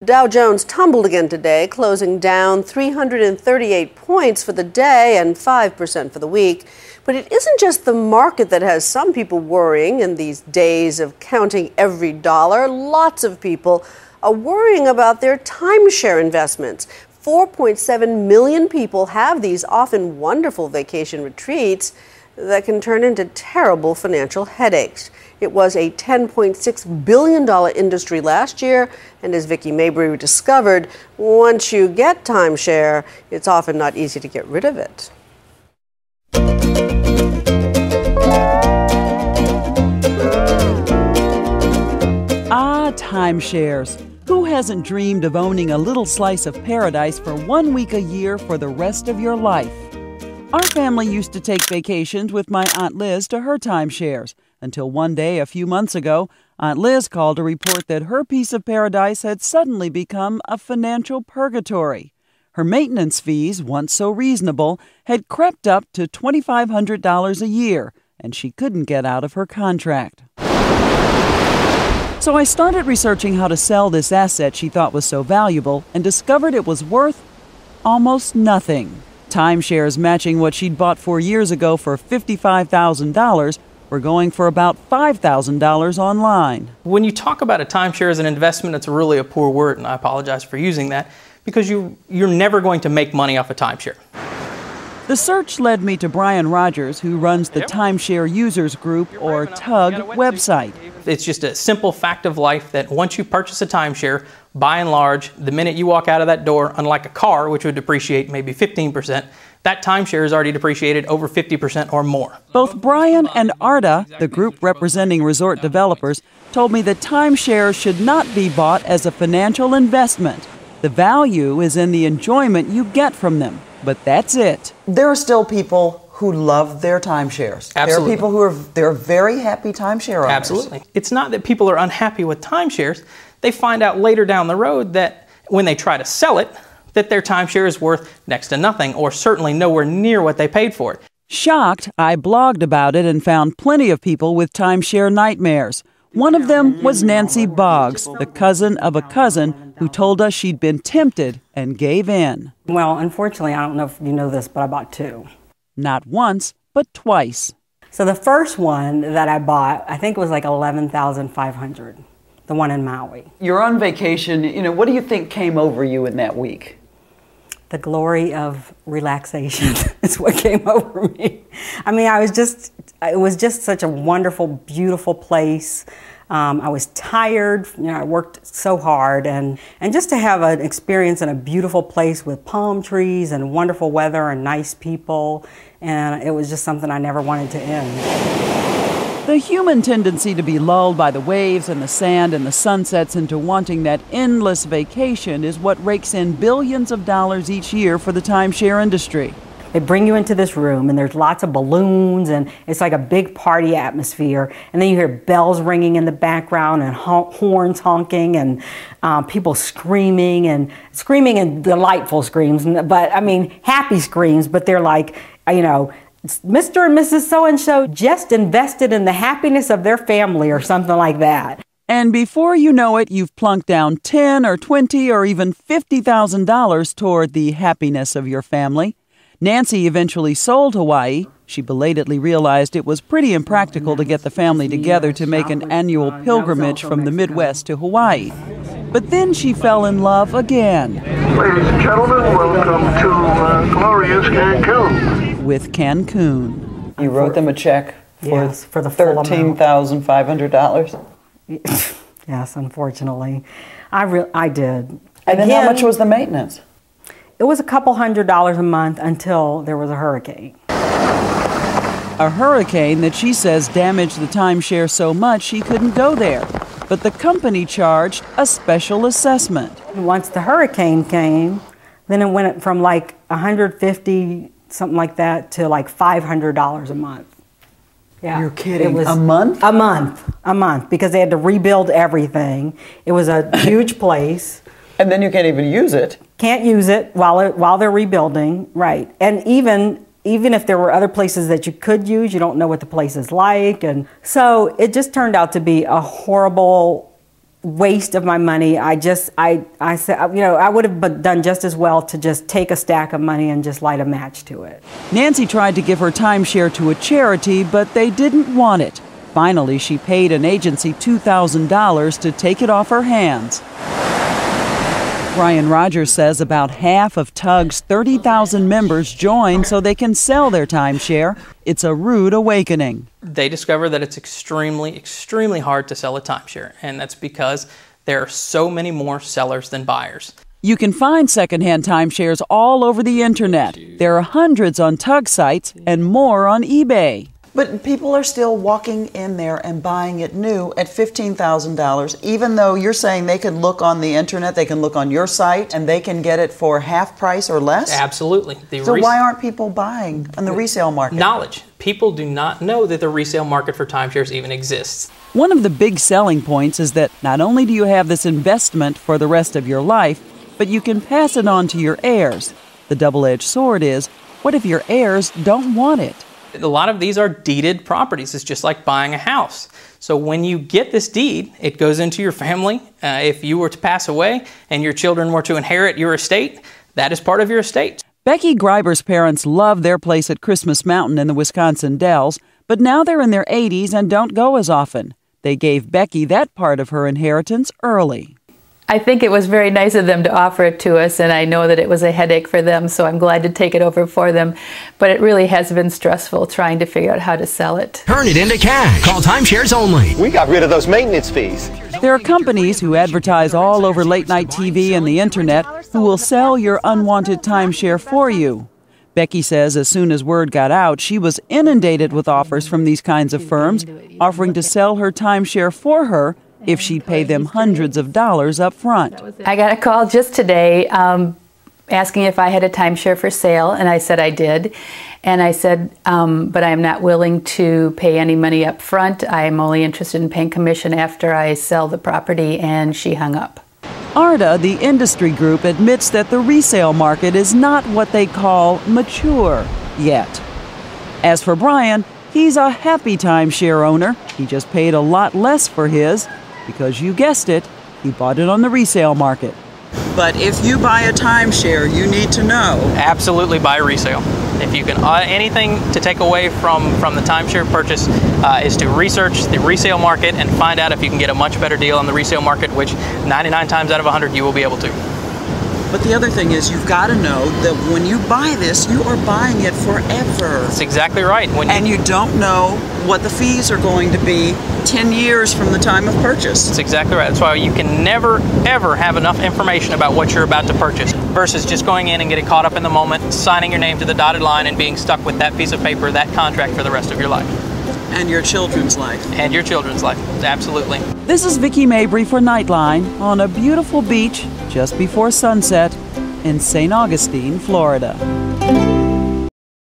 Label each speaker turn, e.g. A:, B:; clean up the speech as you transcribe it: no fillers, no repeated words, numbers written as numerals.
A: Dow Jones tumbled again today, closing down 338 points for the day and 5% for the week. But it isn't just the market that has some people worrying in these days of counting every dollar. Lots of people are worrying about their timeshare investments. 4.7 million people have these often wonderful vacation retreats that can turn into terrible financial headaches. It was a $10.6 billion industry last year, and as Vicki Mabry discovered, once you get timeshare, it's often not easy to get rid of it.
B: Timeshares. Who hasn't dreamed of owning a little slice of paradise for 1 week a year for the rest of your life? Our family used to take vacations with my Aunt Liz to her timeshares, until one day a few months ago, Aunt Liz called to report that her piece of paradise had suddenly become a financial purgatory. Her maintenance fees, once so reasonable, had crept up to $2,500 a year, and she couldn't get out of her contract. So I started researching how to sell this asset she thought was so valuable and discovered it was worth almost nothing. Timeshares matching what she'd bought 4 years ago for $55,000 were going for about $5,000 online.
C: When you talk about a timeshare as an investment, it's really a poor word, and I apologize for using that, because you're never going to make money off a timeshare.
B: The search led me to Brian Rogers, who runs the Timeshare Users Group, or TUG, website.
C: It's just a simple fact of life that once you purchase a timeshare, by and large, the minute you walk out of that door, unlike a car, which would depreciate maybe 15%, that timeshare is already depreciated over 50% or more.
B: Both Brian and Arda, the group representing resort developers, told me that timeshares should not be bought as a financial investment. The value is in the enjoyment you get from them, but that's it.
D: There are still people who love their timeshares.
C: Absolutely.
D: There are people who they're very happy timeshare owners.
C: Absolutely. It's not that people are unhappy with timeshares. They find out later down the road that when they try to sell it, that their timeshare is worth next to nothing, or certainly nowhere near what they paid for it.
B: Shocked, I blogged about it and found plenty of people with timeshare nightmares. One of them was Nancy Boggs, the cousin of a cousin who told us she'd been tempted and gave in.
E: Well, unfortunately, I don't know if you know this, but I bought two.
B: Not once, but twice.
E: So the first one that I bought, I think it was like $11,500, the one in Maui.
D: You're on vacation, what do you think came over you in that week?
E: The glory of relaxation is what came over me. I mean, it was just such a wonderful, beautiful place. I was tired, I worked so hard, and just to have an experience in a beautiful place with palm trees and wonderful weather and nice people, and it was just something I never wanted to end.
B: The human tendency to be lulled by the waves and the sand and the sunsets into wanting that endless vacation is what rakes in billions of dollars each year for the timeshare industry.
E: They bring you into this room, and there's lots of balloons, and it's like a big party atmosphere. And then you hear bells ringing in the background and horns honking and people screaming and delightful screams. But I mean, happy screams, but they're like, Mr. and Mrs. So-and-so just invested in the happiness of their family or something like that.
B: And before you know it, you've plunked down $10,000 or $20,000 or even $50,000 toward the happiness of your family. Nancy eventually sold Hawaii. She belatedly realized it was pretty impractical to get the family together to make an annual pilgrimage from the Midwest to Hawaii. But then she fell in love again.
F: Ladies and gentlemen, welcome to glorious Cancun.
B: With Cancun.
D: You wrote them a check
E: for the full amount.
D: $13,500?
E: Yes, unfortunately. I did.
D: And then how much was the maintenance?
E: It was a couple $100 a month until there was a hurricane.
B: A hurricane that she says damaged the timeshare so much she couldn't go there. But the company charged a special assessment.
E: Once the hurricane came, then it went from like $150, something like that, to like $500 a month. Yeah.
D: You're kidding.
E: It was
D: a month?
E: A month, because they had to rebuild everything. It was a huge place.
D: And then you can't even use it.
E: Can't use it while they're rebuilding, right? And even if there were other places that you could use, you don't know what the place is like, and so it just turned out to be a horrible waste of my money. I said, you know, I would have done just as well to just take a stack of money and just light a match to it.
B: Nancy tried to give her timeshare to a charity, but they didn't want it. Finally, she paid an agency $2,000 to take it off her hands. Brian Rogers says about half of TUG's 30,000 members join so they can sell their timeshare. It's a rude awakening.
C: They discover that it's extremely, extremely hard to sell a timeshare, and that's because there are so many more sellers than buyers.
B: You can find secondhand timeshares all over the internet. There are hundreds on TUG sites and more on eBay.
D: But people are still walking in there and buying it new at $15,000, even though you're saying they can look on the internet, they can look on your site, and they can get it for half price or less?
C: Absolutely.
D: So why aren't people buying on the resale market?
C: Knowledge. People do not know that the resale market for timeshares even exists.
B: One of the big selling points is that not only do you have this investment for the rest of your life, but you can pass it on to your heirs. The double-edged sword is, what if your heirs don't want it?
C: A lot of these are deeded properties. It's just like buying a house. So when you get this deed, it goes into your family. If you were to pass away and your children were to inherit your estate, that is part of your estate.
B: Becky Greiber's parents love their place at Christmas Mountain in the Wisconsin Dells, but now they're in their 80s and don't go as often. They gave Becky that part of her inheritance early.
G: I think it was very nice of them to offer it to us, and I know that it was a headache for them, so I'm glad to take it over for them. But it really has been stressful trying to figure out how to sell it.
H: Turn it into cash. Call Timeshares only.
I: We got rid of those maintenance fees.
B: There are companies who advertise all over late-night TV and the internet who will sell your unwanted timeshare for you. Becky says as soon as word got out, she was inundated with offers from these kinds of firms, offering to sell her timeshare for her if she'd pay them hundreds of dollars up front.
G: I got a call just today asking if I had a timeshare for sale, and I said I did. And I said, but I'm not willing to pay any money up front. I'm only interested in paying commission after I sell the property, and she hung up.
B: ARDA, the industry group, admits that the resale market is not what they call mature yet. As for Brian, he's a happy timeshare owner. He just paid a lot less for his because, you guessed it, he bought it on the resale market.
D: But if you buy a timeshare, you need to know.
C: Absolutely buy resale. If you can, anything to take away from the timeshare purchase is to research the resale market and find out if you can get a much better deal on the resale market, which 99 times out of 100 you will be able to.
D: But the other thing is you've got to know that when you buy this, you are buying it forever.
C: That's exactly right.
D: And you don't know what the fees are going to be 10 years from the time of purchase.
C: That's exactly right. That's why you can never, ever have enough information about what you're about to purchase versus just going in and getting caught up in the moment, signing your name to the dotted line and being stuck with that piece of paper, that contract for the rest of your life.
D: And your children's life.
C: And your children's life, absolutely.
B: This is Vicki Mabry for Nightline on a beautiful beach just before sunset in St. Augustine, Florida.